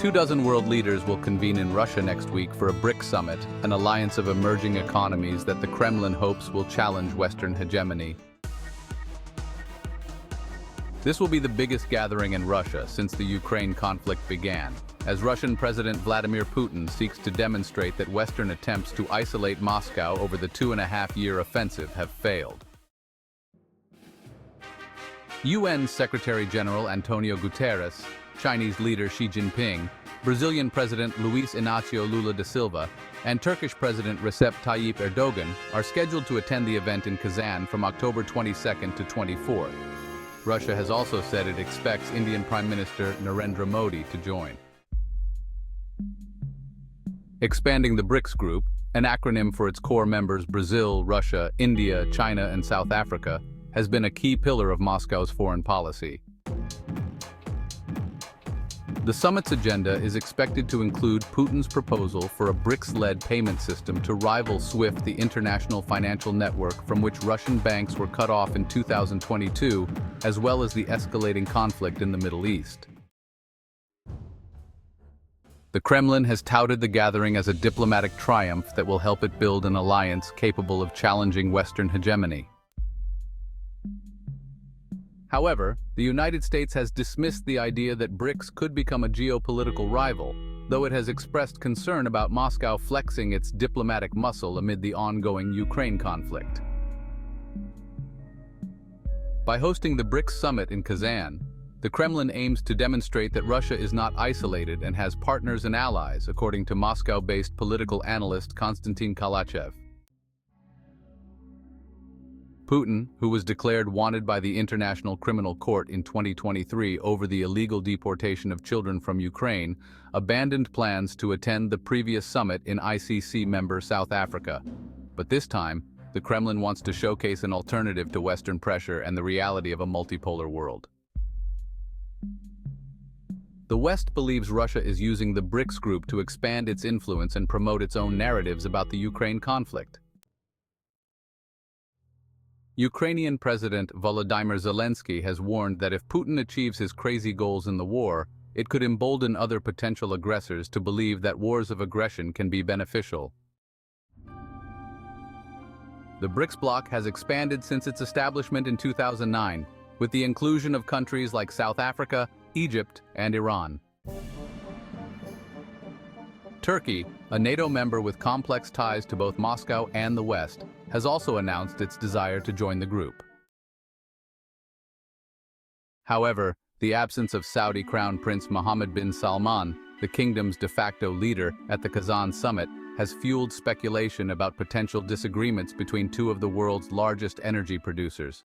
24 world leaders will convene in Russia next week for a BRICS Summit, an alliance of emerging economies that the Kremlin hopes will challenge Western hegemony. This will be the biggest gathering in Russia since the Ukraine conflict began, as Russian President Vladimir Putin seeks to demonstrate that Western attempts to isolate Moscow over the 2.5-year offensive have failed. UN Secretary-General Antonio Guterres, Chinese leader Xi Jinping, Brazilian President Luiz Inácio Lula da Silva, and Turkish President Recep Tayyip Erdogan are scheduled to attend the event in Kazan from October 22nd to 24th. Russia has also said it expects Indian Prime Minister Narendra Modi to join. Expanding the BRICS group, an acronym for its core members Brazil, Russia, India, China, and South Africa, has been a key pillar of Moscow's foreign policy. The summit's agenda is expected to include Putin's proposal for a BRICS-led payment system to rival SWIFT, the international financial network from which Russian banks were cut off in 2022, as well as the escalating conflict in the Middle East. The Kremlin has touted the gathering as a diplomatic triumph that will help it build an alliance capable of challenging Western hegemony. However, the United States has dismissed the idea that BRICS could become a geopolitical rival, though it has expressed concern about Moscow flexing its diplomatic muscle amid the ongoing Ukraine conflict. By hosting the BRICS Summit in Kazan, the Kremlin aims to demonstrate that Russia is not isolated and has partners and allies, according to Moscow-based political analyst Konstantin Kalachev. Putin, who was declared wanted by the International Criminal Court in 2023 over the illegal deportation of children from Ukraine, abandoned plans to attend the previous summit in ICC member South Africa. But this time, the Kremlin wants to showcase an alternative to Western pressure and the reality of a multipolar world. The West believes Russia is using the BRICS group to expand its influence and promote its own narratives about the Ukraine conflict. Ukrainian President Volodymyr Zelensky has warned that if Putin achieves his crazy goals in the war, it could embolden other potential aggressors to believe that wars of aggression can be beneficial. The BRICS bloc has expanded since its establishment in 2009, with the inclusion of countries like South Africa, Egypt, and Iran. Turkey, a NATO member with complex ties to both Moscow and the West, has also announced its desire to join the group. However, the absence of Saudi Crown Prince Mohammed bin Salman, the kingdom's de facto leader, at the Kazan summit has fueled speculation about potential disagreements between two of the world's largest energy producers.